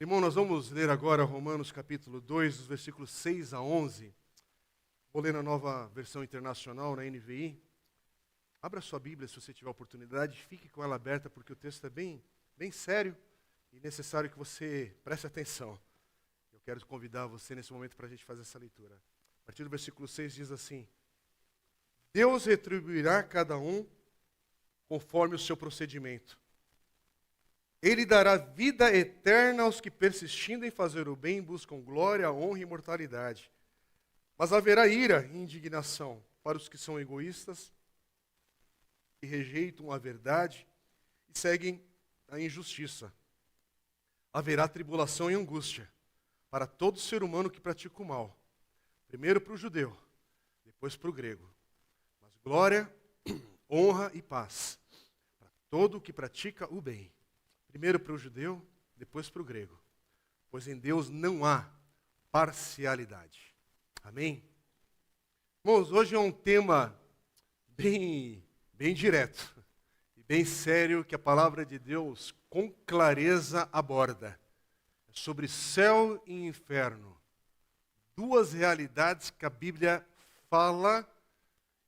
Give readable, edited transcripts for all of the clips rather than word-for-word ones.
Irmão, nós vamos ler agora Romanos capítulo 2, os versículos 6 a 11. Vou ler na nova versão internacional, na NVI. Abra sua Bíblia se você tiver oportunidade, fique com ela aberta, porque o texto é bem sério e necessário que você preste atenção. Eu quero convidar você nesse momento para a gente fazer essa leitura. A partir do versículo 6 diz assim: Deus retribuirá a cada um conforme o seu procedimento. Ele dará vida eterna aos que, persistindo em fazer o bem, buscam glória, honra e imortalidade. Mas haverá ira e indignação para os que são egoístas, que rejeitam a verdade e seguem a injustiça. Haverá tribulação e angústia para todo ser humano que pratica o mal. Primeiro para o judeu, depois para o grego. Mas glória, honra e paz para todo o que pratica o bem. Primeiro para o judeu, depois para o grego. Pois em Deus não há parcialidade. Amém? Irmãos, hoje é um tema bem direto e bem sério que a palavra de Deus com clareza aborda. É sobre céu e inferno. Duas realidades que a Bíblia fala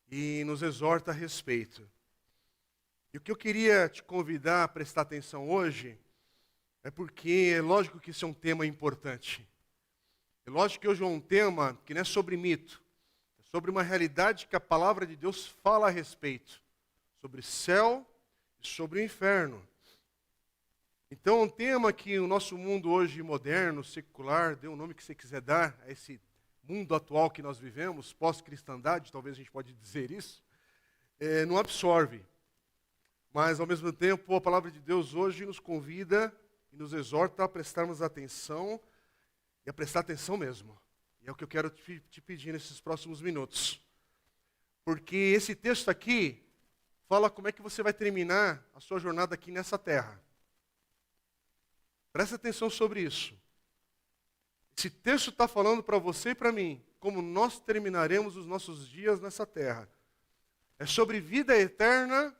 e nos exorta a respeito. E o que eu queria te convidar a prestar atenção hoje é porque é lógico que isso é um tema importante. É lógico que hoje é um tema que não é sobre mito, é sobre uma realidade que a palavra de Deus fala a respeito, sobre céu e sobre o inferno. Então é um tema que o nosso mundo hoje moderno, secular, dê o nome que você quiser dar a esse mundo atual que nós vivemos, pós-cristandade, talvez a gente pode dizer isso, não absorve. Mas, ao mesmo tempo, a palavra de Deus hoje nos convida e nos exorta a prestarmos atenção, e a prestar atenção mesmo. E é o que eu quero te pedir nesses próximos minutos. Porque esse texto aqui fala como é que você vai terminar a sua jornada aqui nessa terra. Presta atenção sobre isso. Esse texto está falando para você e para mim, como nós terminaremos os nossos dias nessa terra. É sobre vida eterna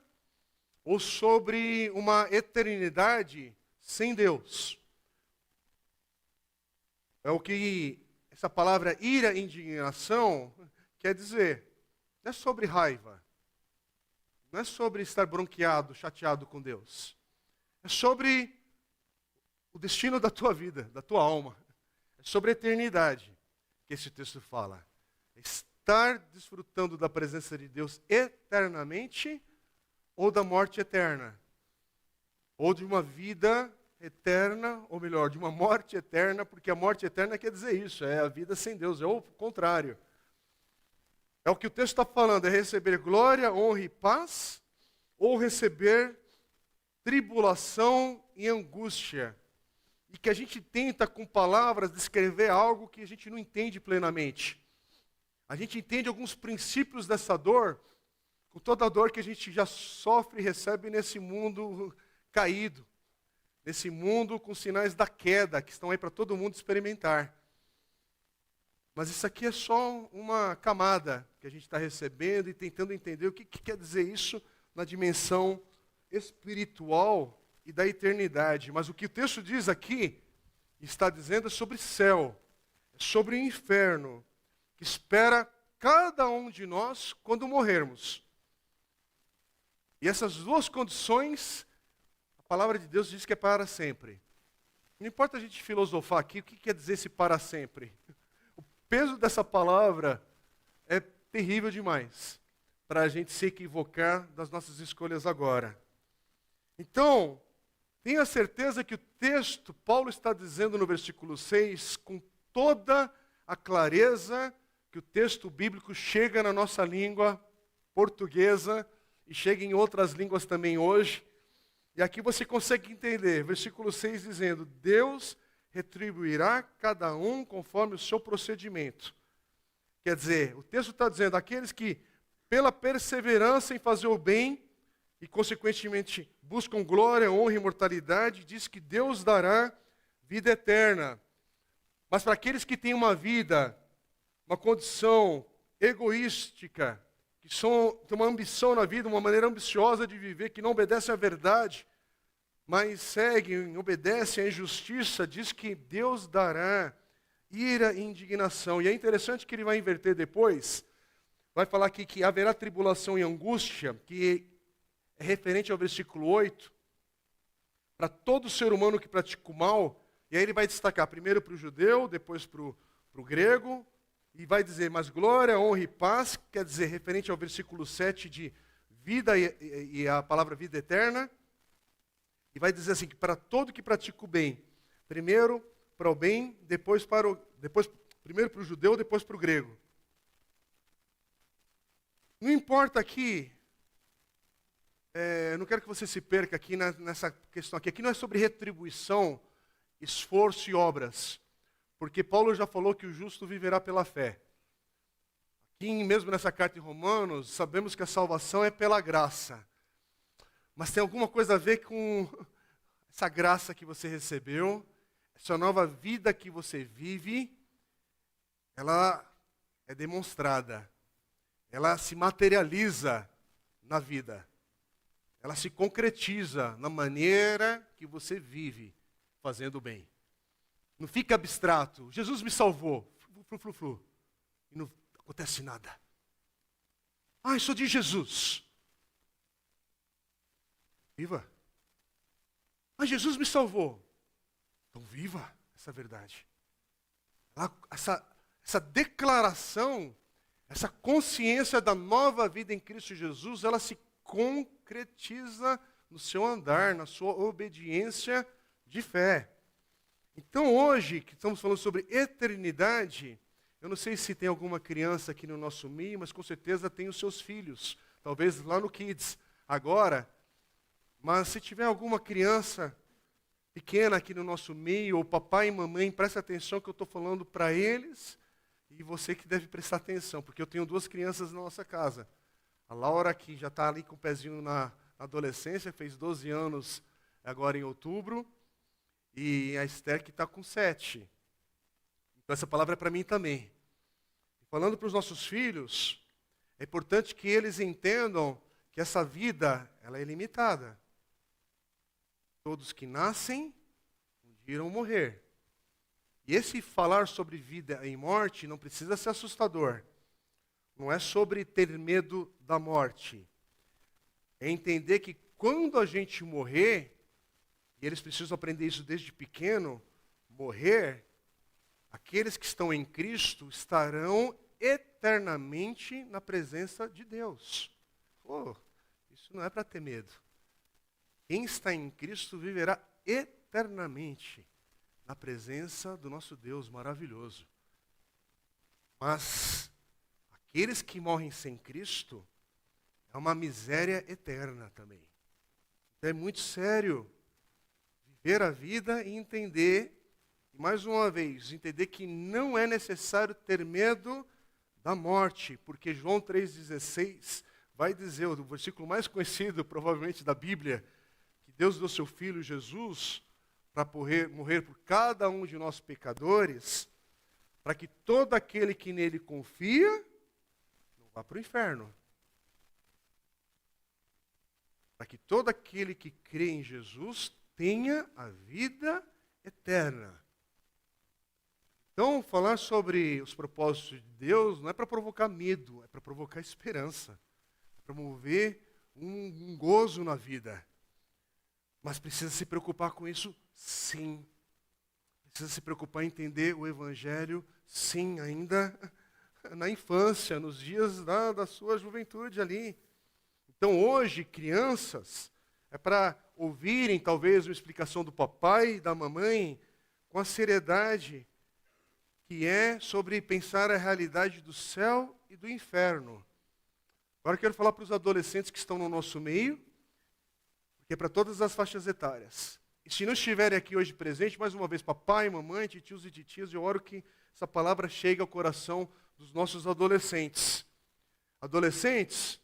ou sobre uma eternidade sem Deus. É o que essa palavra ira e indignação quer dizer. Não é sobre raiva. Não é sobre estar bronqueado, chateado com Deus. É sobre o destino da tua vida, da tua alma. É sobre a eternidade que esse texto fala. É estar desfrutando da presença de Deus eternamente, ou da morte eterna, ou de uma vida eterna, ou melhor, de uma morte eterna, porque a morte eterna quer dizer isso, é a vida sem Deus, é o contrário. É o que o texto está falando, é receber glória, honra e paz, ou receber tribulação e angústia. E que a gente tenta com palavras descrever algo que a gente não entende plenamente. A gente entende alguns princípios dessa dor, com toda a dor que a gente já sofre e recebe nesse mundo caído, nesse mundo com sinais da queda, que estão aí para todo mundo experimentar. Mas isso aqui é só uma camada que a gente está recebendo e tentando entender o que quer dizer isso na dimensão espiritual e da eternidade. Mas o que o texto diz aqui, está dizendo, é sobre céu, é sobre o inferno, que espera cada um de nós quando morrermos. E essas duas condições, a palavra de Deus diz que é para sempre. Não importa a gente filosofar aqui, o que quer dizer esse para sempre? O peso dessa palavra é terrível demais para a gente se equivocar das nossas escolhas agora. Então, tenha certeza que o texto, Paulo está dizendo no versículo 6, com toda a clareza que o texto bíblico chega na nossa língua portuguesa, e chega em outras línguas também hoje. E aqui você consegue entender, versículo 6 dizendo, Deus retribuirá cada um conforme o seu procedimento. Quer dizer, o texto está dizendo, aqueles que pela perseverança em fazer o bem, e consequentemente buscam glória, honra e imortalidade, diz que Deus dará vida eterna. Mas para aqueles que têm uma vida, uma condição egoística, que têm uma ambição na vida, uma maneira ambiciosa de viver, que não obedece à verdade, mas seguem, obedecem à injustiça, diz que Deus dará ira e indignação. E é interessante que ele vai inverter depois, vai falar aqui que haverá tribulação e angústia, que é referente ao versículo 8, para todo ser humano que pratica o mal, e aí ele vai destacar primeiro para o judeu, depois para o grego, e vai dizer, mas glória, honra e paz, quer dizer, referente ao versículo 7 de vida e a palavra vida eterna, e vai dizer assim, que para todo que pratica o bem, primeiro para o bem, primeiro para o judeu, depois para o grego. Não importa aqui, eu não quero que você se perca aqui nessa questão aqui não é sobre retribuição, esforço e obras, porque Paulo já falou que o justo viverá pela fé. Aqui mesmo nessa carta em Romanos, sabemos que a salvação é pela graça. Mas tem alguma coisa a ver com essa graça que você recebeu, essa nova vida que você vive, ela é demonstrada, ela se materializa na vida, ela se concretiza na maneira que você vive fazendo o bem. Não fica abstrato. Jesus me salvou. E não acontece nada. Eu sou de Jesus. Viva. Jesus me salvou. Então viva essa verdade. Essa declaração, essa consciência da nova vida em Cristo Jesus, ela se concretiza no seu andar, na sua obediência de fé. Então hoje, que estamos falando sobre eternidade, eu não sei se tem alguma criança aqui no nosso meio, mas com certeza tem os seus filhos, talvez lá no Kids agora, mas se tiver alguma criança pequena aqui no nosso meio, ou papai e mamãe, preste atenção que eu estou falando para eles, e você que deve prestar atenção, porque eu tenho 2 crianças na nossa casa. A Laura, que já está ali com o pezinho na adolescência, fez 12 anos agora em outubro, e a Esther que está com 7. Então essa palavra é para mim também. Falando para os nossos filhos, é importante que eles entendam que essa vida, ela é limitada. Todos que nascem, um dia irão morrer. E esse falar sobre vida e morte não precisa ser assustador. Não é sobre ter medo da morte. É entender que quando a gente morrer, e eles precisam aprender isso desde pequeno, morrer, aqueles que estão em Cristo estarão eternamente na presença de Deus. Isso não é para ter medo. Quem está em Cristo viverá eternamente na presença do nosso Deus maravilhoso. Mas aqueles que morrem sem Cristo é uma miséria eterna também. Então é muito sério viver a vida e entender, mais uma vez, entender que não é necessário ter medo da morte, porque João 3,16 vai dizer, o versículo mais conhecido provavelmente da Bíblia, que Deus deu seu Filho Jesus para morrer por cada um de nós pecadores, para que todo aquele que nele confia não vá para o inferno. Para que todo aquele que crê em Jesus tenha a vida eterna. Então, falar sobre os propósitos de Deus não é para provocar medo, é para provocar esperança, para promover um gozo na vida. Mas precisa se preocupar com isso, sim. Precisa se preocupar em entender o Evangelho, sim, ainda na infância, nos dias da sua juventude ali. Então hoje, crianças, é para ouvirem talvez uma explicação do papai e da mamãe com a seriedade que é sobre pensar a realidade do céu e do inferno. Agora eu quero falar para os adolescentes que estão no nosso meio, porque é para todas as faixas etárias. E se não estiverem aqui hoje presentes, mais uma vez, papai, mamãe, titios e titias, eu oro que essa palavra chegue ao coração dos nossos adolescentes. Adolescentes,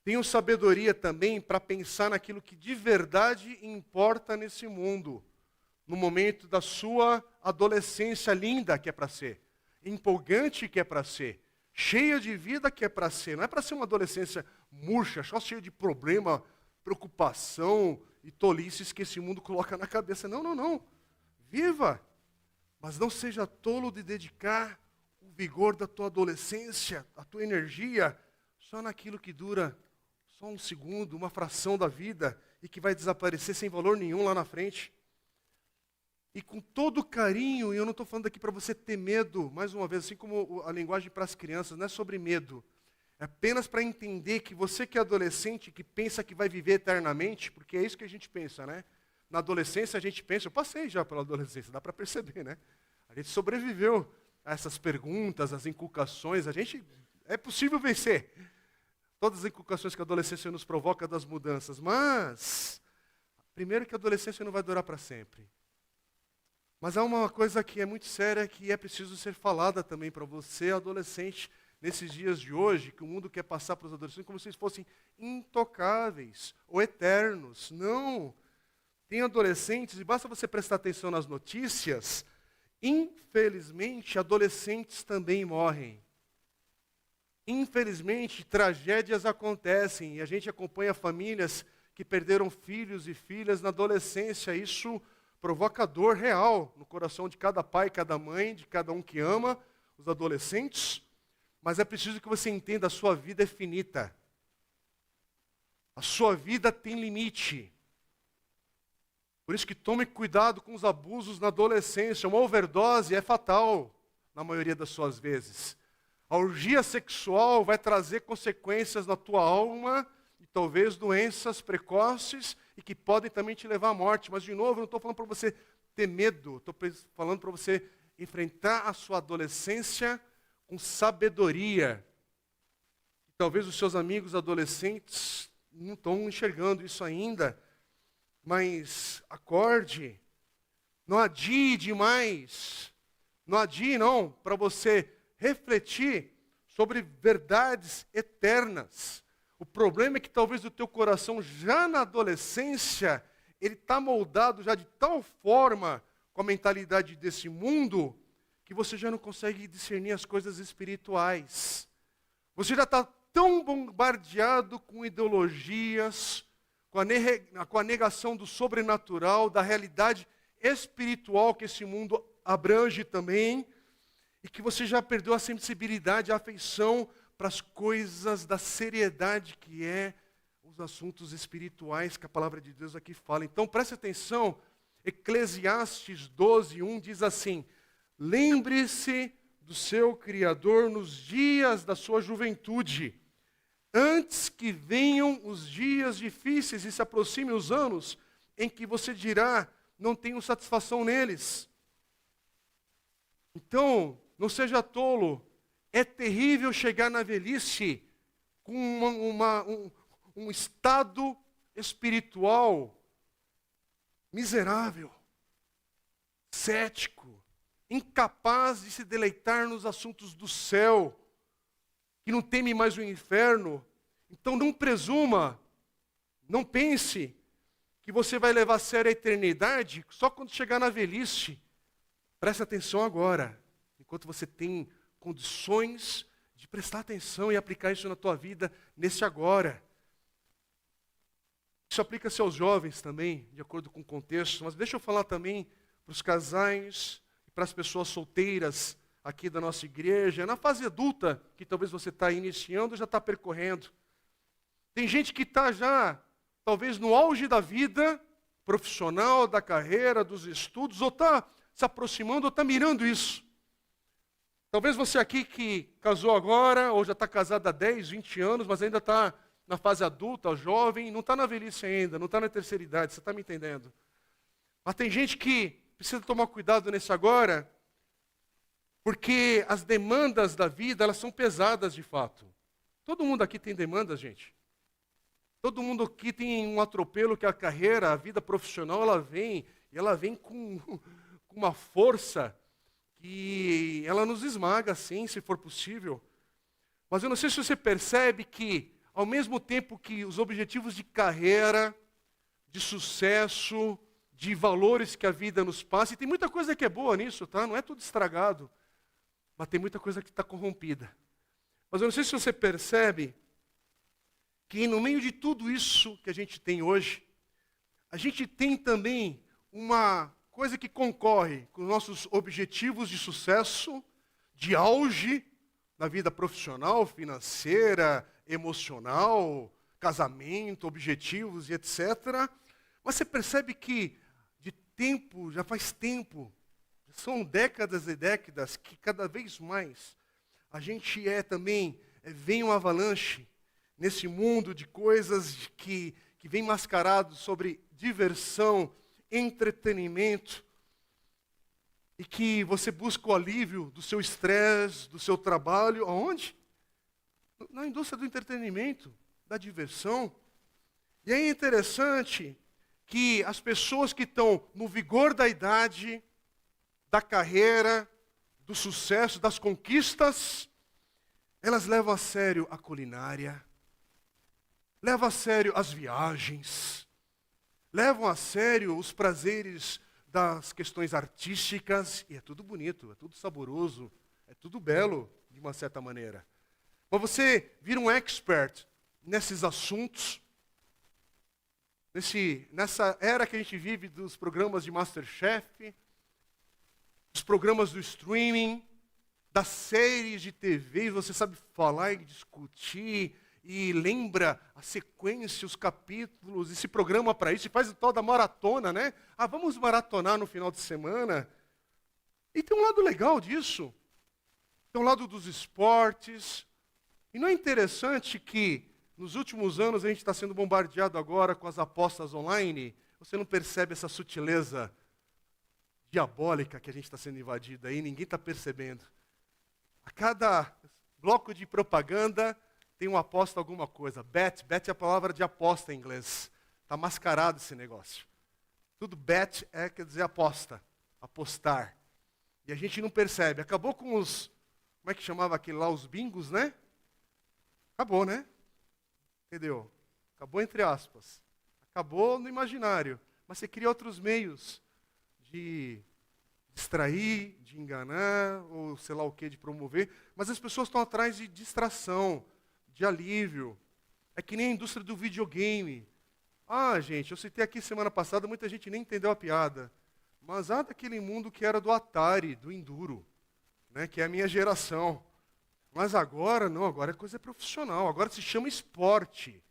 tenham sabedoria também para pensar naquilo que de verdade importa nesse mundo, no momento da sua adolescência linda que é para ser, empolgante que é para ser, cheia de vida que é para ser. Não é para ser uma adolescência murcha, só cheia de problema, preocupação e tolices que esse mundo coloca na cabeça. Não, não, não. Viva! Mas não seja tolo de dedicar o vigor da tua adolescência, a tua energia, só naquilo que dura só um segundo, uma fração da vida, e que vai desaparecer sem valor nenhum lá na frente. E com todo carinho, e eu não estou falando aqui para você ter medo, mais uma vez, assim como a linguagem para as crianças, não é sobre medo. É apenas para entender que você que é adolescente, que pensa que vai viver eternamente, porque é isso que a gente pensa, né? Na adolescência a gente pensa, eu passei já pela adolescência, dá para perceber, né? A gente sobreviveu a essas perguntas, as inculcações, é possível vencer todas as inculcações que a adolescência nos provoca das mudanças, mas, primeiro que a adolescência não vai durar para sempre. Mas há uma coisa que é muito séria, que é preciso ser falada também para você, adolescente, nesses dias de hoje, que o mundo quer passar para os adolescentes como se eles fossem intocáveis ou eternos. Não! Tem adolescentes, e basta você prestar atenção nas notícias, infelizmente, adolescentes também morrem. Infelizmente, tragédias acontecem, e a gente acompanha famílias que perderam filhos e filhas na adolescência. Isso provoca dor real no coração de cada pai, cada mãe, de cada um que ama os adolescentes. Mas é preciso que você entenda, a sua vida é finita. A sua vida tem limite. Por isso que tome cuidado com os abusos na adolescência. Uma overdose é fatal, na maioria das suas vezes. A orgia sexual vai trazer consequências na tua alma, e talvez doenças precoces, e que podem também te levar à morte. Mas, de novo, eu não estou falando para você ter medo, estou falando para você enfrentar a sua adolescência com sabedoria. Talvez os seus amigos adolescentes não estão enxergando isso ainda, mas acorde, não adie demais, não adie não, para você refletir sobre verdades eternas. O problema é que talvez o teu coração já na adolescência, ele está moldado já de tal forma com a mentalidade desse mundo, que você já não consegue discernir as coisas espirituais. Você já está tão bombardeado com ideologias, com a negação do sobrenatural, da realidade espiritual que esse mundo abrange também, e que você já perdeu a sensibilidade, a afeição para as coisas da seriedade que é os assuntos espirituais que a palavra de Deus aqui fala. Então preste atenção, Eclesiastes 12:1 diz assim: lembre-se do seu Criador nos dias da sua juventude, antes que venham os dias difíceis e se aproximem os anos em que você dirá, não tenho satisfação neles. Então, não seja tolo, é terrível chegar na velhice com um estado espiritual miserável, cético, incapaz de se deleitar nos assuntos do céu, que não teme mais o inferno. Então não presuma, não pense que você vai levar a sério a eternidade só quando chegar na velhice. Preste atenção agora, enquanto você tem condições de prestar atenção e aplicar isso na tua vida nesse agora. Isso aplica-se aos jovens também, de acordo com o contexto, mas deixa eu falar também para os casais e para as pessoas solteiras aqui da nossa igreja, na fase adulta, que talvez você está iniciando, já está percorrendo. Tem gente que está já, talvez no auge da vida profissional, da carreira, dos estudos, ou está se aproximando, ou está mirando isso. Talvez você aqui que casou agora, ou já está casado há 10, 20 anos, mas ainda está na fase adulta, jovem, não está na velhice ainda, não está na terceira idade, você está me entendendo? Mas tem gente que precisa tomar cuidado nesse agora, porque as demandas da vida, elas são pesadas de fato. Todo mundo aqui tem demandas, gente. Todo mundo aqui tem um atropelo que é a carreira, a vida profissional, ela vem com uma força que ela nos esmaga, sim, se for possível. Mas eu não sei se você percebe que, ao mesmo tempo que os objetivos de carreira, de sucesso, de valores que a vida nos passa, e tem muita coisa que é boa nisso, tá? Não é tudo estragado, mas tem muita coisa que está corrompida. Mas eu não sei se você percebe que no meio de tudo isso que a gente tem hoje, a gente tem também uma coisa que concorre com os nossos objetivos de sucesso, de auge na vida profissional, financeira, emocional, casamento, objetivos e etc. Mas você percebe que de tempo, já faz tempo, são décadas e décadas que cada vez mais a gente vem um avalanche nesse mundo de coisas que vem mascarado sobre diversão, entretenimento, e que você busca o alívio do seu estresse, do seu trabalho, aonde? Na indústria do entretenimento, da diversão. E é interessante que as pessoas que estão no vigor da idade, da carreira, do sucesso, das conquistas, elas levam a sério a culinária, levam a sério as viagens, levam a sério os prazeres das questões artísticas, e é tudo bonito, é tudo saboroso, é tudo belo, de uma certa maneira. Mas você vira um expert nesses assuntos, nessa era que a gente vive dos programas de MasterChef, dos programas do streaming, das séries de TV, você sabe falar e discutir, e lembra a sequência, os capítulos, e se programa para isso, e faz o tal da maratona, né? Ah, vamos maratonar no final de semana. E tem um lado legal disso. Tem um lado dos esportes. E não é interessante que, nos últimos anos, a gente está sendo bombardeado agora com as apostas online? Você não percebe essa sutileza diabólica que a gente está sendo invadido aí? Ninguém está percebendo. A cada bloco de propaganda tem uma aposta alguma coisa. Bet é a palavra de aposta em inglês. Está mascarado esse negócio. Tudo bet quer dizer aposta, apostar. E a gente não percebe. Acabou com os, como é que chamava aquele lá, os bingos, né? Acabou, né? Entendeu? Acabou entre aspas. Acabou no imaginário. Mas você cria outros meios de distrair, de enganar, ou sei lá o que, de promover. Mas as pessoas estão atrás de distração, de alívio. É que nem a indústria do videogame. Ah, gente, eu citei aqui semana passada, muita gente nem entendeu a piada. Mas daquele mundo que era do Atari, do Enduro, né, que é a minha geração. Mas agora não, agora é coisa profissional, agora se chama esporte.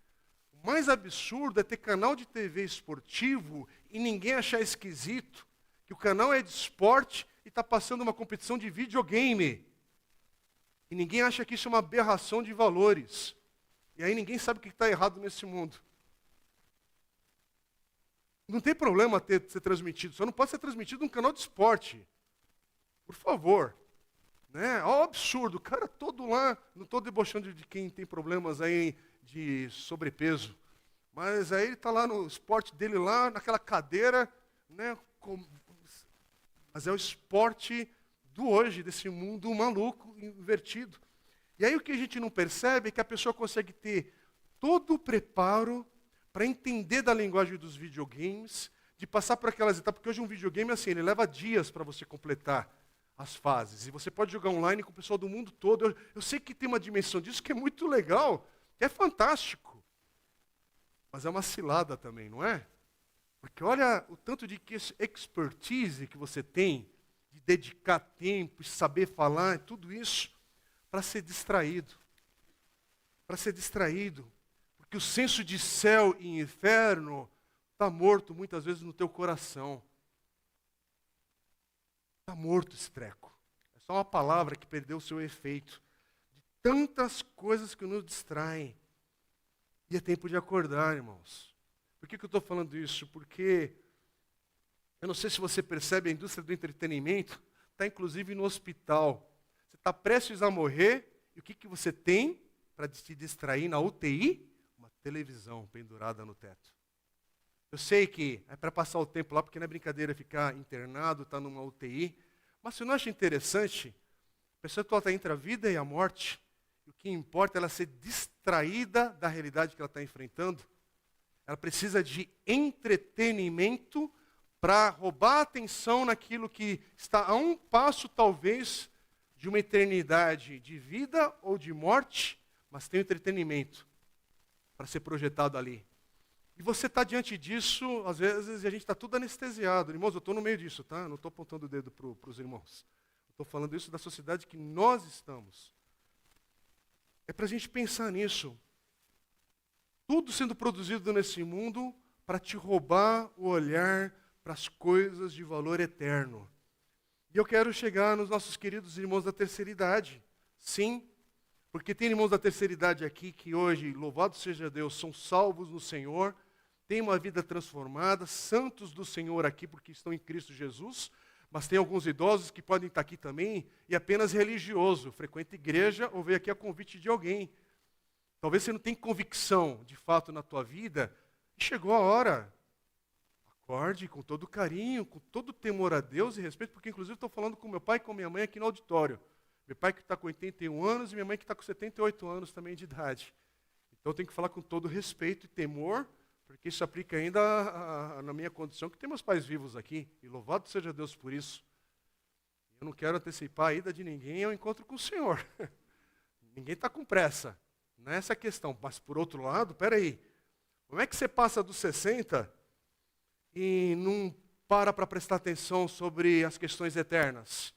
O mais absurdo é ter canal de TV esportivo e ninguém achar esquisito que o canal é de esporte e está passando uma competição de videogame. E ninguém acha que isso é uma aberração de valores. E aí ninguém sabe o que está errado nesse mundo. Não tem problema ser transmitido, só não pode ser transmitido num canal de esporte. Por favor. Né? Ó, absurdo, o cara todo lá, não estou debochando de quem tem problemas aí de sobrepeso, mas aí ele está lá no esporte dele lá, naquela cadeira, né? Mas é o esporte do hoje, desse mundo maluco, invertido. E aí o que a gente não percebe é que a pessoa consegue ter todo o preparo para entender da linguagem dos videogames, de passar por aquelas etapas, porque hoje um videogame, assim, ele leva dias para você completar as fases. E você pode jogar online com o pessoal do mundo todo. Eu sei que tem uma dimensão disso que é muito legal, que é fantástico. Mas é uma cilada também, não é? Porque olha o tanto de expertise que você tem, de dedicar tempo, de saber falar, tudo isso, para ser distraído. Para ser distraído. Porque o senso de céu e inferno está morto muitas vezes no teu coração. Está morto esse treco. É só uma palavra que perdeu o seu efeito. De tantas coisas que nos distraem. E é tempo de acordar, irmãos. Por que eu estou falando isso? Porque, eu não sei se você percebe, a indústria do entretenimento está inclusive no hospital. Você está prestes a morrer, e o que você tem para te distrair na UTI? Uma televisão pendurada no teto. Eu sei que é para passar o tempo lá, porque não é brincadeira ficar internado, estar numa UTI. Mas você não acha interessante? A pessoa está entre a vida e a morte. E o que importa é ela ser distraída da realidade que ela está enfrentando. Ela precisa de entretenimento para roubar a atenção naquilo que está a um passo, talvez, de uma eternidade de vida ou de morte, mas tem o entretenimento para ser projetado ali. E você está diante disso, às vezes, e a gente está tudo anestesiado. Irmãos, eu estou no meio disso, tá? Não estou apontando o dedo para os irmãos. Estou falando isso da sociedade que nós estamos. É para a gente pensar nisso. Tudo sendo produzido nesse mundo para te roubar o olhar para as coisas de valor eterno. E eu quero chegar nos nossos queridos irmãos da terceira idade. Sim, porque tem irmãos da terceira idade aqui que hoje, louvado seja Deus, são salvos no Senhor, têm uma vida transformada, santos do Senhor aqui porque estão em Cristo Jesus, mas tem alguns idosos que podem estar aqui também e apenas religioso, frequenta igreja ou veio aqui a convite de alguém. Talvez você não tenha convicção, de fato, na tua vida, e chegou a hora. Acorde com todo carinho, com todo temor a Deus e respeito, porque inclusive estou falando com meu pai e com minha mãe aqui no auditório. Meu pai que está com 81 anos e minha mãe que está com 78 anos também de idade. Então eu tenho que falar com todo respeito e temor, porque isso aplica ainda na minha condição, que tem meus pais vivos aqui, e louvado seja Deus por isso. Eu não quero antecipar a ida de ninguém ao encontro com o Senhor. Ninguém está com pressa, não é essa a questão. Mas por outro lado, peraí, como é que você passa dos 60 e não para prestar atenção sobre as questões eternas?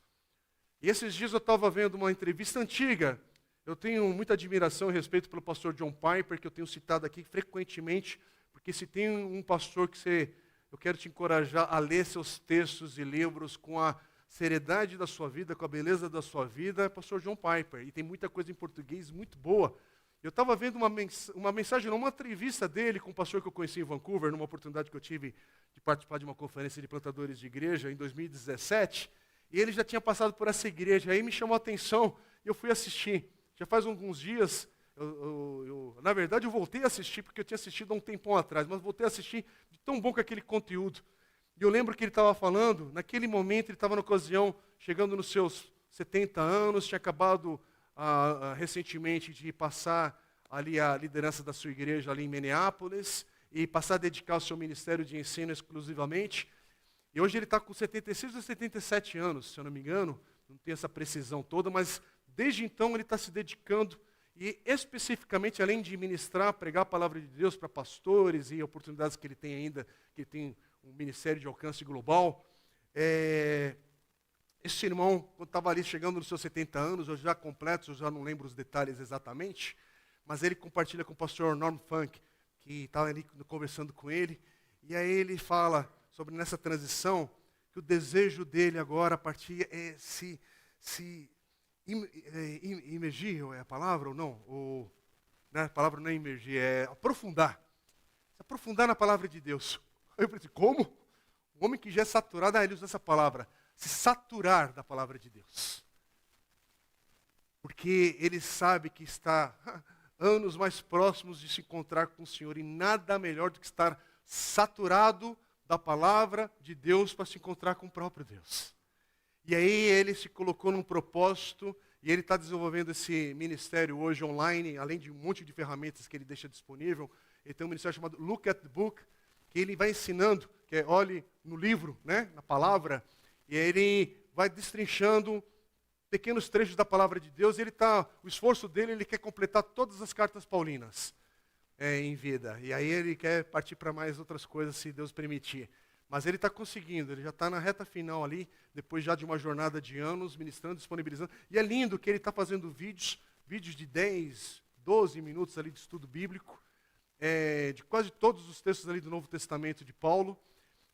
E esses dias eu estava vendo uma entrevista antiga. Eu tenho muita admiração e respeito pelo pastor John Piper, que eu tenho citado aqui frequentemente, porque se tem um pastor que eu quero te encorajar a ler seus textos e livros com a seriedade da sua vida, com a beleza da sua vida, é o pastor John Piper. E tem muita coisa em português muito boa. Eu estava vendo uma mensagem, uma entrevista dele com um pastor que eu conheci em Vancouver, numa oportunidade que eu tive de participar de uma conferência de plantadores de igreja em 2017, e ele já tinha passado por essa igreja, aí me chamou a atenção e eu fui assistir. Já faz alguns dias, na verdade eu voltei a assistir, porque eu tinha assistido há um tempão atrás, mas voltei a assistir de tão bom com aquele conteúdo. E eu lembro que ele estava falando, naquele momento ele estava na ocasião, chegando nos seus 70 anos, tinha acabado recentemente de passar ali a liderança da sua igreja ali em Minneapolis e passar a dedicar o seu ministério de ensino exclusivamente. E hoje ele está com 76 ou 77 anos, se eu não me engano, não tenho essa precisão toda, mas desde então ele está se dedicando e especificamente, além de ministrar, pregar a palavra de Deus para pastores e oportunidades que ele tem ainda, que ele tem um ministério de alcance global, esse irmão, quando estava ali chegando nos seus 70 anos, eu já completo, eu já não lembro os detalhes exatamente, mas ele compartilha com o pastor Norm Funk, que estava ali conversando com ele, e aí ele fala sobre nessa transição, que o desejo dele agora a partir é imergir, é a palavra ou não? Né, a palavra não é imergir, é aprofundar. Se aprofundar na palavra de Deus. Aí eu pensei, como? Um homem que já é saturado, ele usa essa palavra, se saturar da palavra de Deus. Porque ele sabe que está anos mais próximos de se encontrar com o Senhor, e nada melhor do que estar saturado da palavra de Deus para se encontrar com o próprio Deus. E aí ele se colocou num propósito, e ele está desenvolvendo esse ministério hoje online, além de um monte de ferramentas que ele deixa disponível. Ele tem um ministério chamado Look at the Book, que ele vai ensinando, que é olhe no livro, né, na palavra, e aí ele vai destrinchando pequenos trechos da palavra de Deus, e o esforço dele, ele quer completar todas as cartas paulinas em vida. E aí ele quer partir para mais outras coisas, se Deus permitir. Mas ele está conseguindo, ele já está na reta final ali, depois já de uma jornada de anos, ministrando, disponibilizando. E é lindo que ele está fazendo vídeos de 10, 12 minutos ali de estudo bíblico, de quase todos os textos ali do Novo Testamento de Paulo.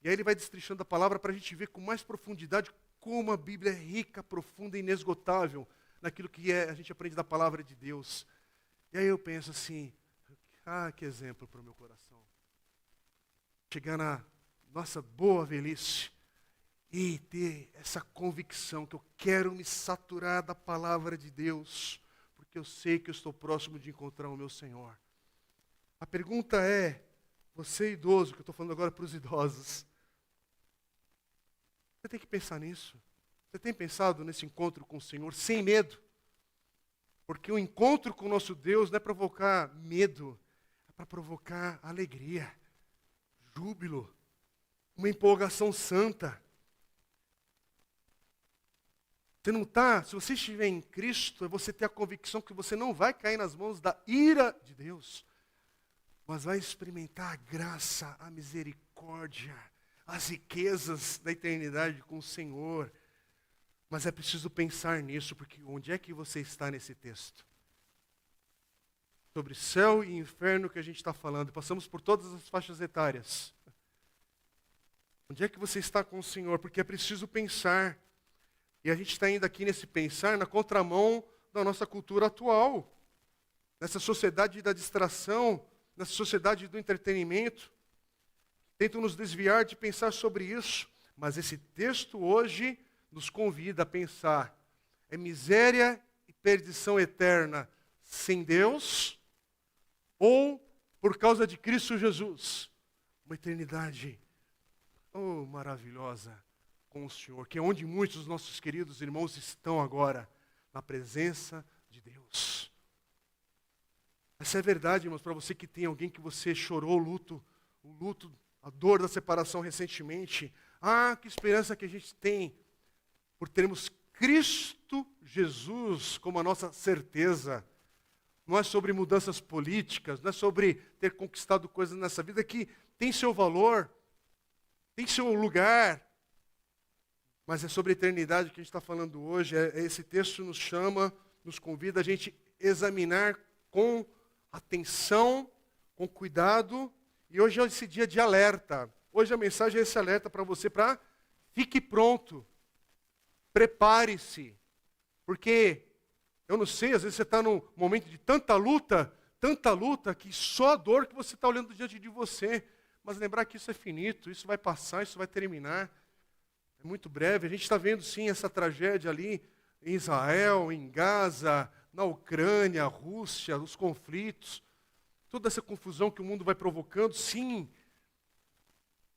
E aí ele vai destrinchando a palavra para a gente ver com mais profundidade como a Bíblia é rica, profunda e inesgotável naquilo que a gente aprende da palavra de Deus. E aí eu penso assim, que exemplo para o meu coração. Chegar na nossa boa velhice e ter essa convicção que eu quero me saturar da palavra de Deus, porque eu sei que eu estou próximo de encontrar o meu Senhor. A pergunta é, você idoso, que eu estou falando agora para os idosos, você tem que pensar nisso. Você tem pensado nesse encontro com o Senhor sem medo? Porque o encontro com o nosso Deus não é provocar medo, é para provocar alegria, júbilo, uma empolgação santa. Você não está, se você estiver em Cristo, é você ter a convicção que você não vai cair nas mãos da ira de Deus. mas vai experimentar a graça, a misericórdia, as riquezas da eternidade com o Senhor. Mas é preciso pensar nisso, porque onde é que você está nesse texto? Sobre céu e inferno que a gente está falando, passamos por todas as faixas etárias. Onde é que você está com o Senhor? Porque é preciso pensar. E a gente está indo aqui nesse pensar na contramão da nossa cultura atual. Nessa sociedade da distração, nessa sociedade do entretenimento. Tentam nos desviar de pensar sobre isso. Mas esse texto hoje nos convida a pensar. É miséria e perdição eterna sem Deus ou por causa de Cristo Jesus? Uma eternidade maravilhosa com o Senhor, que é onde muitos dos nossos queridos irmãos estão agora, na presença de Deus. Essa é a verdade, irmãos, para você que tem alguém que você chorou o luto, a dor da separação recentemente. Que esperança que a gente tem por termos Cristo Jesus como a nossa certeza. Não é sobre mudanças políticas, não é sobre ter conquistado coisas nessa vida que tem seu valor, tem seu lugar, mas é sobre a eternidade que a gente está falando hoje. Esse texto nos chama, nos convida a gente examinar com atenção, com cuidado, e hoje é esse dia de alerta. Hoje a mensagem é esse alerta para você, para fique pronto, prepare-se, porque eu não sei, às vezes você está num momento de tanta luta, que só a dor que você está olhando diante de você. Mas lembrar que isso é finito, isso vai passar, isso vai terminar. É muito breve. A gente está vendo, sim, essa tragédia ali em Israel, em Gaza, na Ucrânia, Rússia, os conflitos. Toda essa confusão que o mundo vai provocando, sim.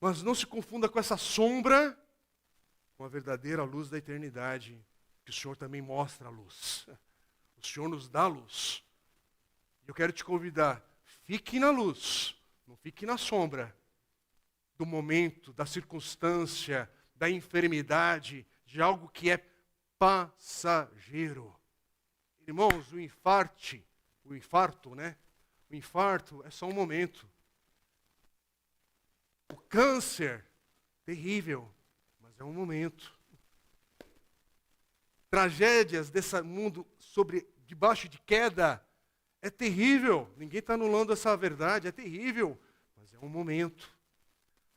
Mas não se confunda com essa sombra, com a verdadeira luz da eternidade, que o Senhor também mostra a luz. O Senhor nos dá a luz. Eu quero te convidar, fique na luz, não fique na sombra do momento, da circunstância, da enfermidade, de algo que é passageiro. Irmãos, o infarto é só um momento. O câncer, terrível, mas é um momento. Tragédias desse mundo debaixo de queda, é terrível. Ninguém está anulando essa verdade, é terrível, mas é um momento.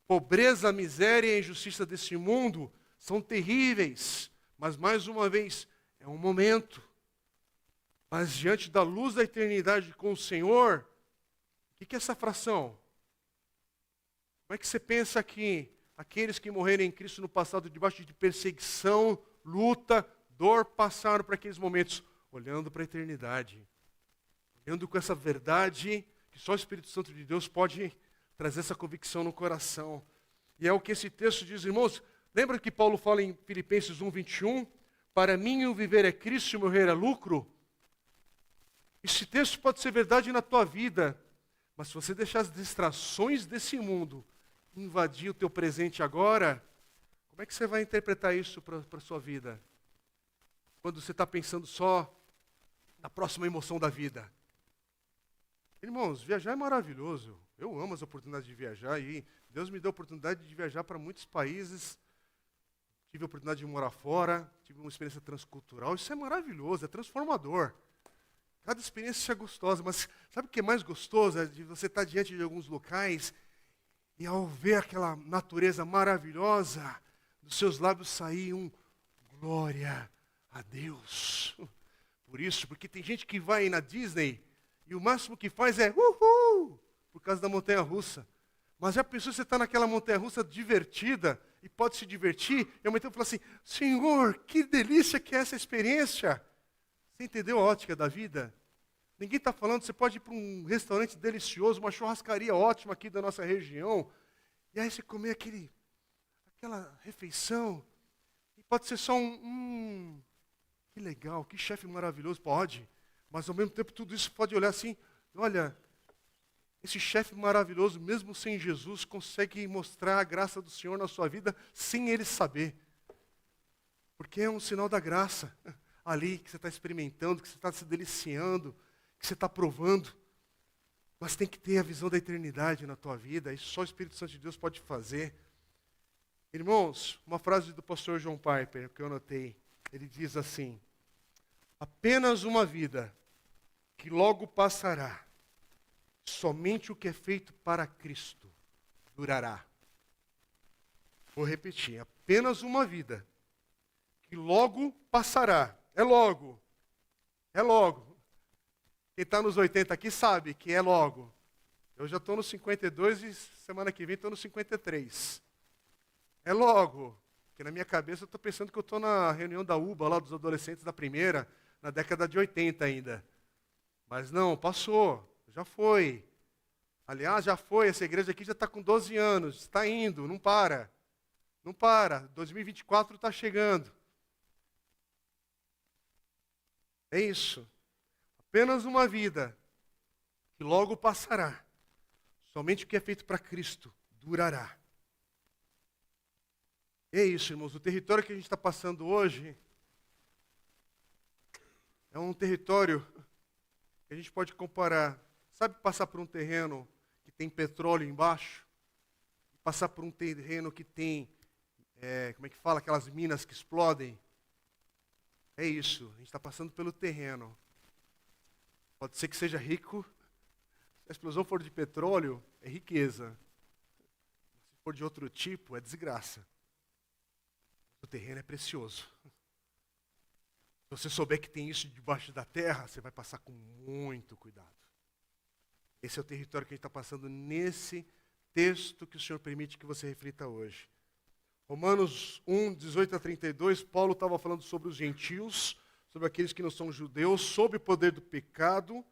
Pobreza, miséria e injustiça desse mundo são terríveis, mas mais uma vez, é um momento. Mas diante da luz da eternidade com o Senhor, o que é essa fração? Como é que você pensa que aqueles que morreram em Cristo no passado, debaixo de perseguição, luta, dor, passaram por aqueles momentos? Olhando para a eternidade. Olhando com essa verdade, que só o Espírito Santo de Deus pode trazer essa convicção no coração. E é o que esse texto diz, irmãos. Lembra que Paulo fala em Filipenses 1:21? Para mim o viver é Cristo e o morrer é lucro? Esse texto pode ser verdade na tua vida, mas se você deixar as distrações desse mundo invadir o teu presente agora, como é que você vai interpretar isso para a sua vida? Quando você está pensando só na próxima emoção da vida. Irmãos, viajar é maravilhoso. Eu amo as oportunidades de viajar e Deus me deu a oportunidade de viajar para muitos países. Tive a oportunidade de morar fora, tive uma experiência transcultural. Isso é maravilhoso, é transformador. Cada experiência é gostosa, mas sabe o que é mais gostoso? É de você estar diante de alguns locais e ao ver aquela natureza maravilhosa, dos seus lábios sair glória a Deus. Por isso, porque tem gente que vai na Disney e o máximo que faz é uhul, por causa da montanha-russa. Mas já pensou você está naquela montanha-russa divertida e pode se divertir e ao mesmo tempo falar assim, Senhor, que delícia que é essa experiência. Você entendeu a ótica da vida? Ninguém está falando, você pode ir para um restaurante delicioso, uma churrascaria ótima aqui da nossa região, e aí você comer aquela refeição, e pode ser só que legal, que chefe maravilhoso, pode, mas ao mesmo tempo tudo isso pode olhar assim, olha, esse chefe maravilhoso, mesmo sem Jesus, consegue mostrar a graça do Senhor na sua vida sem ele saber, porque é um sinal da graça. Ali, que você está experimentando, que você está se deliciando, que você está provando. Mas tem que ter a visão da eternidade na tua vida, e só o Espírito Santo de Deus pode fazer. Irmãos, uma frase do pastor John Piper, que eu anotei, ele diz assim: apenas uma vida que logo passará, somente o que é feito para Cristo durará. Vou repetir, apenas uma vida que logo passará, é logo. Quem está nos 80 aqui sabe que é logo. Eu já estou nos 52 e semana que vem estou nos 53. É logo. Porque na minha cabeça eu estou pensando que eu estou na reunião da UBA, lá dos adolescentes da primeira, na década de 80 ainda. Mas não, passou, já foi. Aliás, já foi, essa igreja aqui já está com 12 anos, está indo, não para. Não para, 2024 está chegando. É isso. Apenas uma vida que logo passará. Somente o que é feito para Cristo durará. É isso, irmãos. O território que a gente está passando hoje é um território que a gente pode comparar. Sabe passar por um terreno que tem petróleo embaixo? Passar por um terreno que tem, como é que fala, aquelas minas que explodem? É isso. A gente está passando pelo terreno. Pode ser que seja rico. Se a explosão for de petróleo, é riqueza. Se for de outro tipo, é desgraça. O terreno é precioso. Se você souber que tem isso debaixo da terra, você vai passar com muito cuidado. Esse é o território que a gente está passando nesse texto que o Senhor permite que você reflita hoje. Romanos 1, 18 a 32, Paulo estava falando sobre os gentios, sobre aqueles que não são judeus, sob o poder do pecado.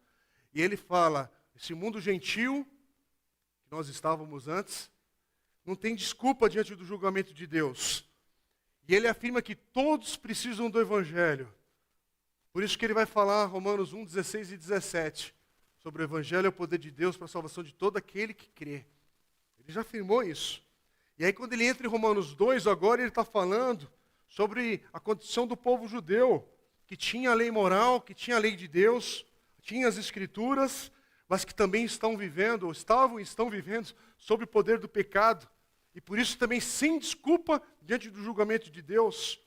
E ele fala, esse mundo gentil, que nós estávamos antes, não tem desculpa diante do julgamento de Deus. E ele afirma que todos precisam do Evangelho. Por isso que ele vai falar, Romanos 1, 16 e 17, sobre o Evangelho é o poder de Deus para a salvação de todo aquele que crê. Ele já afirmou isso. E aí quando ele entra em Romanos 2, agora ele está falando sobre a condição do povo judeu, que tinha a lei moral, que tinha a lei de Deus, tinha as Escrituras, mas que também estão vivendo sob o poder do pecado. E por isso também sem desculpa diante do julgamento de Deus.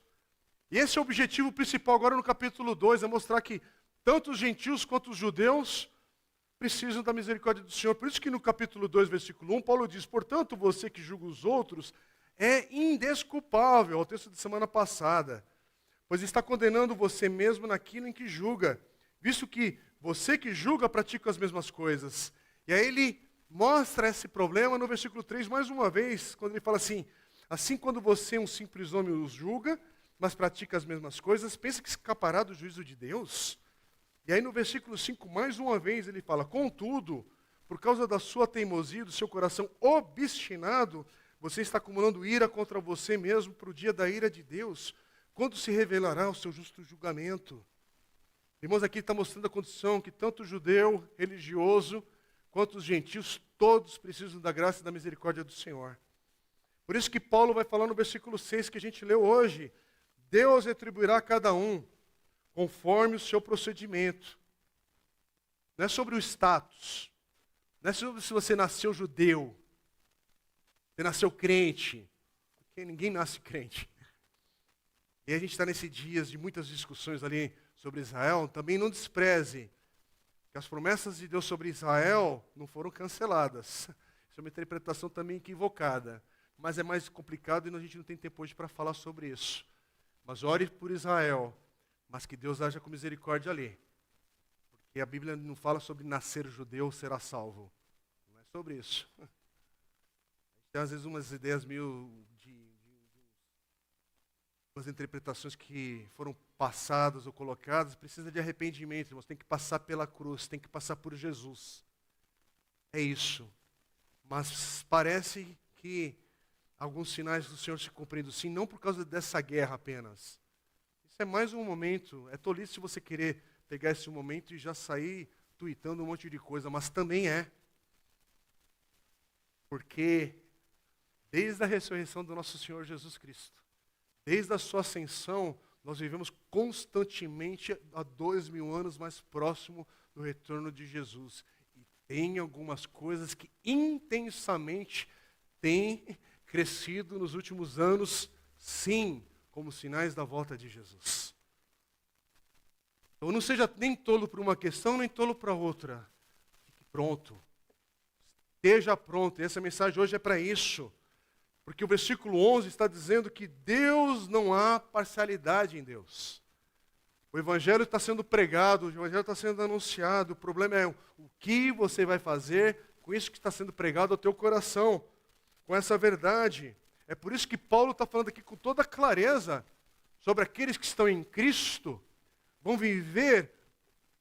E esse é o objetivo principal agora no capítulo 2, é mostrar que tanto os gentios quanto os judeus precisam da misericórdia do Senhor. Por isso que no capítulo 2, versículo 1, Paulo diz, portanto, você que julga os outros é indesculpável, ao texto de semana passada, pois está condenando você mesmo naquilo em que julga, visto que você que julga pratica as mesmas coisas. E aí ele mostra esse problema no versículo 3 mais uma vez, quando ele fala assim quando você, um simples homem, os julga, mas pratica as mesmas coisas, pensa que escapará do juízo de Deus? E aí no versículo 5, mais uma vez, ele fala, contudo, por causa da sua teimosia, do seu coração obstinado, você está acumulando ira contra você mesmo para o dia da ira de Deus, quando se revelará o seu justo julgamento. Irmãos, aqui está mostrando a condição que tanto o judeu, religioso, quanto os gentios, todos precisam da graça e da misericórdia do Senhor. Por isso que Paulo vai falar no versículo 6 que a gente leu hoje, Deus retribuirá a cada um conforme o seu procedimento. Não é sobre o status, não é sobre se você nasceu judeu, você nasceu crente, porque ninguém nasce crente. E a gente está nesses dias de muitas discussões ali sobre Israel, também não despreze que as promessas de Deus sobre Israel não foram canceladas. Isso é uma interpretação também equivocada, mas é mais complicado e a gente não tem tempo hoje para falar sobre isso. Mas ore por Israel, mas que Deus haja com misericórdia ali. Porque a Bíblia não fala sobre nascer judeu será salvo. Não é sobre isso. Tem às vezes umas ideias meio umas interpretações que foram passadas ou colocadas, precisa de arrependimento, irmãos. Tem que passar pela cruz, tem que passar por Jesus. É isso. Mas parece que alguns sinais do Senhor se cumprindo sim, não por causa dessa guerra apenas. Isso é mais um momento, é tolice se você querer pegar esse momento e já sair tuitando um monte de coisa, mas também é. Porque desde a ressurreição do nosso Senhor Jesus Cristo, desde a sua ascensão, nós vivemos constantemente há 2000 anos mais próximo do retorno de Jesus. E tem algumas coisas que intensamente têm crescido nos últimos anos, sim, como sinais da volta de Jesus. Então não seja nem tolo para uma questão, nem tolo para outra. Fique pronto. Esteja pronto. E essa mensagem hoje é para isso. Porque o versículo 11 está dizendo que Deus não há parcialidade em Deus. O Evangelho está sendo pregado, o Evangelho está sendo anunciado. O problema é o que você vai fazer com isso que está sendo pregado ao teu coração, com essa verdade. É por isso que Paulo está falando aqui com toda clareza sobre aqueles que estão em Cristo, vão viver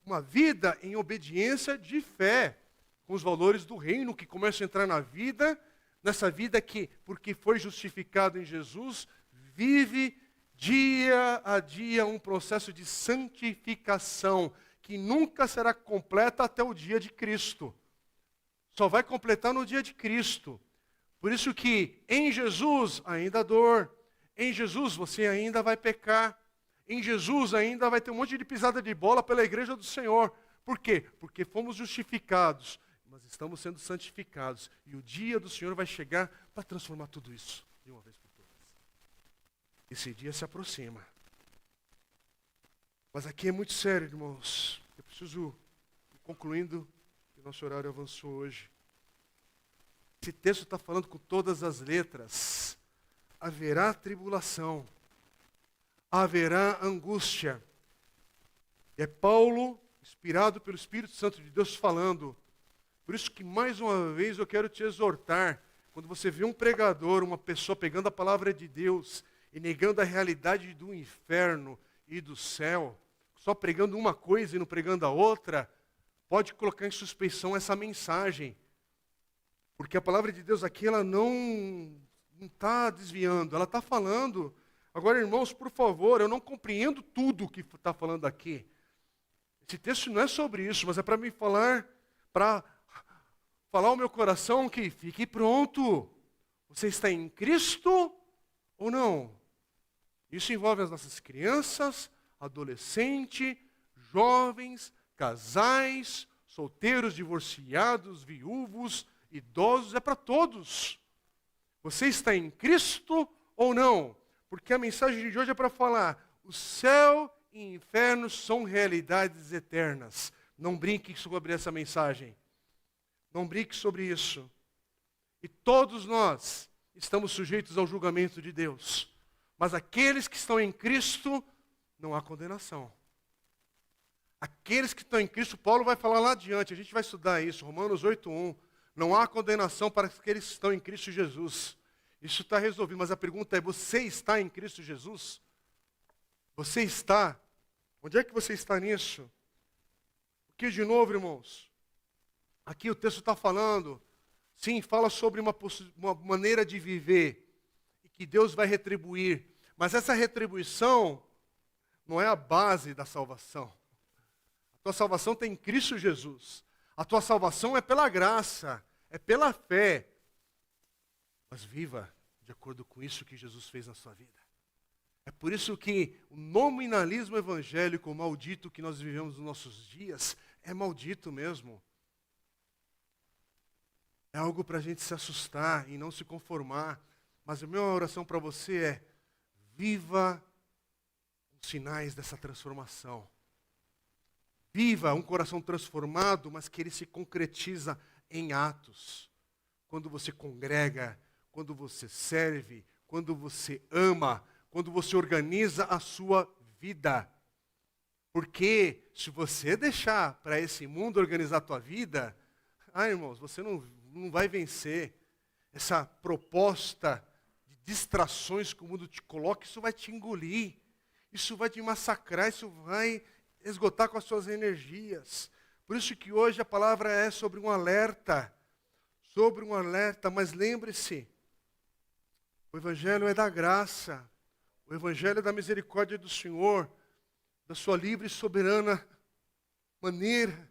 uma vida em obediência de fé, com os valores do reino que começam a entrar na vida, nessa vida que, porque foi justificado em Jesus, vive dia a dia um processo de santificação que nunca será completa até o dia de Cristo. Só vai completar no dia de Cristo. Por isso que em Jesus ainda há dor, em Jesus você ainda vai pecar, em Jesus ainda vai ter um monte de pisada de bola pela igreja do Senhor. Por quê? Porque fomos justificados, mas estamos sendo santificados. E o dia do Senhor vai chegar para transformar tudo isso de uma vez por todas. Esse dia se aproxima. Mas aqui é muito sério, irmãos. Eu preciso ir concluindo, que nosso horário avançou hoje. Esse texto está falando com todas as letras. Haverá tribulação. Haverá angústia. E é Paulo, inspirado pelo Espírito Santo de Deus, falando. Por isso que, mais uma vez, eu quero te exortar. Quando você vê um pregador, uma pessoa pegando a palavra de Deus e negando a realidade do inferno e do céu, só pregando uma coisa e não pregando a outra, pode colocar em suspeição essa mensagem. Porque a palavra de Deus aqui, ela não está desviando, ela está falando. Agora, irmãos, por favor, eu não compreendo tudo o que está falando aqui. Esse texto não é sobre isso, mas é para me falar, para falar ao meu coração que fique pronto. Você está em Cristo ou não? Isso envolve as nossas crianças, adolescentes, jovens, casais, solteiros, divorciados, viúvos, idosos, é para todos. Você está em Cristo ou não? Porque a mensagem de hoje é para falar, o céu e o inferno são realidades eternas. Não brinque sobre essa mensagem. Não brinque sobre isso. E todos nós estamos sujeitos ao julgamento de Deus. Mas aqueles que estão em Cristo, não há condenação. Aqueles que estão em Cristo, Paulo vai falar lá adiante, a gente vai estudar isso, Romanos 8:1. Não há condenação para aqueles que estão em Cristo Jesus. Isso está resolvido, mas a pergunta é, você está em Cristo Jesus? Você está? Onde é que você está nisso? Porque, de novo, irmãos, aqui o texto está falando, sim, fala sobre uma maneira de viver, e que Deus vai retribuir, mas essa retribuição não é a base da salvação. A tua salvação tem em Cristo Jesus. A tua salvação é pela graça, é pela fé. Mas viva de acordo com isso que Jesus fez na sua vida. É por isso que o nominalismo evangélico maldito que nós vivemos nos nossos dias é maldito mesmo. É algo para a gente se assustar e não se conformar. Mas a minha oração para você é, viva os sinais dessa transformação. Viva um coração transformado, mas que ele se concretiza em atos. Quando você congrega, quando você serve, quando você ama, quando você organiza a sua vida. Porque se você deixar para esse mundo organizar a tua vida, irmãos, você não vai vencer. Essa proposta de distrações que o mundo te coloca, isso vai te engolir. Isso vai te massacrar, isso vai esgotar com as suas energias. Por isso que hoje a palavra é sobre um alerta, mas lembre-se, o Evangelho é da graça, o Evangelho é da misericórdia do Senhor, da sua livre e soberana maneira